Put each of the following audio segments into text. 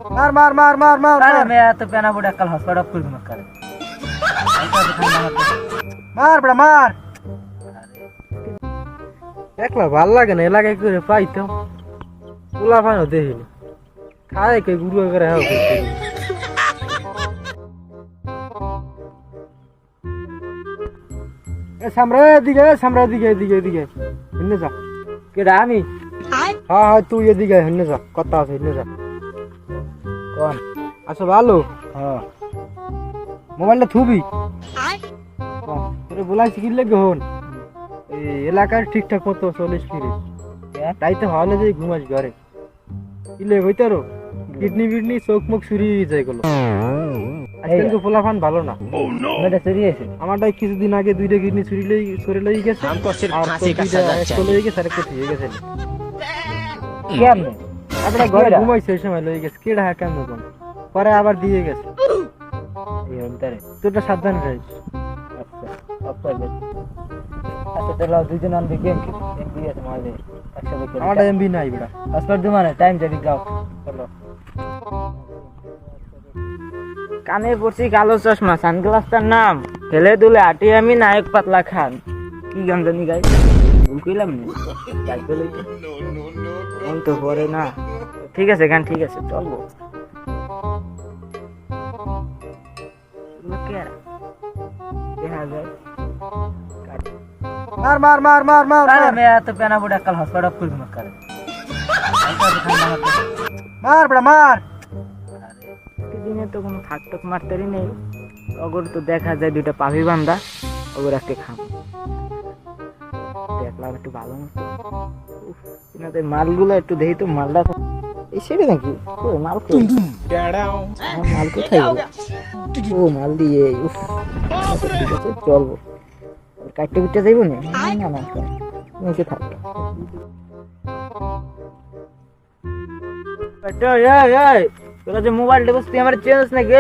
मार मार मार मार मार अरे मैं तो पेना बुढ़ा कल हॉस्पिटल खुद मत कर मार बड़ा मार একলা ভাল লাগে না এলাকায় করে পাইতো পোলা পানো দেখিনি খায় কে গুরু করে হাও এ সামরা দিকে এদিকে হিন্নে যা কেডা আমি হ্যাঁ হ্যাঁ তুই এদিকে হিন্নে যা কথা আছে হিন্নে যা কোন আচ্ছা ভালো হ্যাঁ মোবাইলটা থুবি কোন তোরে বলাইছি কি লাগে হন এই এলাকার ঠিকঠাক মতো চলিস ফিরে তাই তো হলে যে ঘুমাস ঘরে কি লে হইতারো কিডনি চোখ মুখ চুরি যায় গেল আজকাল তো পোলাফান ভালো না এটা চুরি আছে আমারটাই কিছুদিন আগে দুইটা কিডনি চুরি লই গেছে চলে গেছে আর কোথায় হয়ে গেছে কেমনে আমরা ঘরে ঘুমাইছে এই সময় লই গেছে কেডা কেমন কোন পরে আবার দিয়ে গেছে এই অন্তরে তোরটা সাবধান রহিস আচ্ছা তাহলে দুইজন আনবে গেম খেলি এমবি আছে মাঝে একসাথে খেলি আমারটা এমবি নাই বেটা হসপিটাল দু মানে টাইম যাবি যাও চলো কানে পড়ছি কালো চশমা সানগ্লাসটার নাম খেলে দুলে আটি আমি নায়ক পাতলা খান কি গান জানি গাই ভুল কইলাম না গাই পেলে মন তো পড়ে না ঠিক আছে গান ঠিক আছে চলবো দেখা যায় मार मार मार मार मार अरे मैं तो पेना बुढ़ा कल हॉस्पिटल खुद मत कर मार बड़ा मार দিনে তো কোনো থাক টক মারতেরই নেই অগর তো দেখা যায় দুইটা পাভি বান্ধা অগর আজকে খাম দেখলাম একটু ভালো মতো এনাদের মালগুলো একটু দেখি তো মালটা এই সেটা নাকি ও মাল কই মাল কোথায় গেল ও মাল দিয়ে উফ ঠিক আছে চলবো কাটতে কুটতে যাইব না না না নিচে থাক তোরা যে মোবাইল দেখছিস তুই আমার চেঞ্জ নাকি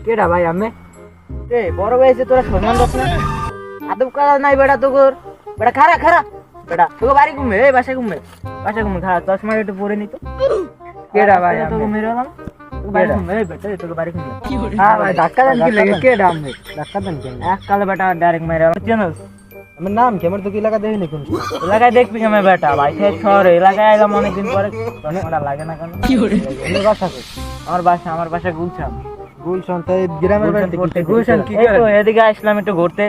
কেডা ভাই আমি এ বড় হয়েছে তোরা সম্মান দছ না আদব করা নাই বেটা তোর বেটা খারা বেটা তোকে বাড়ি ঘুমে এই বাসা ঘুমে খারা চশমা একটু পরে নি তো কেডা ভাই তোকে মেরে দিলাম বাড়ি ঘুমে এই বেটা তোকে বাড়ি ঘুমে হ্যাঁ ভাই ধাক্কা দেন কি লাগে কেডা আমি ধাক্কা দেন কি এক কালে বেটা ডাইরেক্ট মেরে চেঞ্জ আমার নাম কি আমার তো কি এলাকা দেখিনি কোন এলাকায় দেখবি কেমন বেটা ভাই শহরে এলাকায় এলাম অনেকদিন পরে ওটা লাগে না কেন আমার বাসা গুলশান তো গ্রামের বাড়িতে গুলশান কি তো এদিকে আসলাম একটু ঘুরতে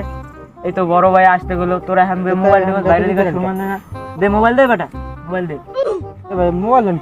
এই তো বড় ভাই আসতে গেলো তোরা এখন মোবাইল বাইরে দিকে সমান না দে মোবাইল দে বেটা মোবাইল দে মোবাইল কি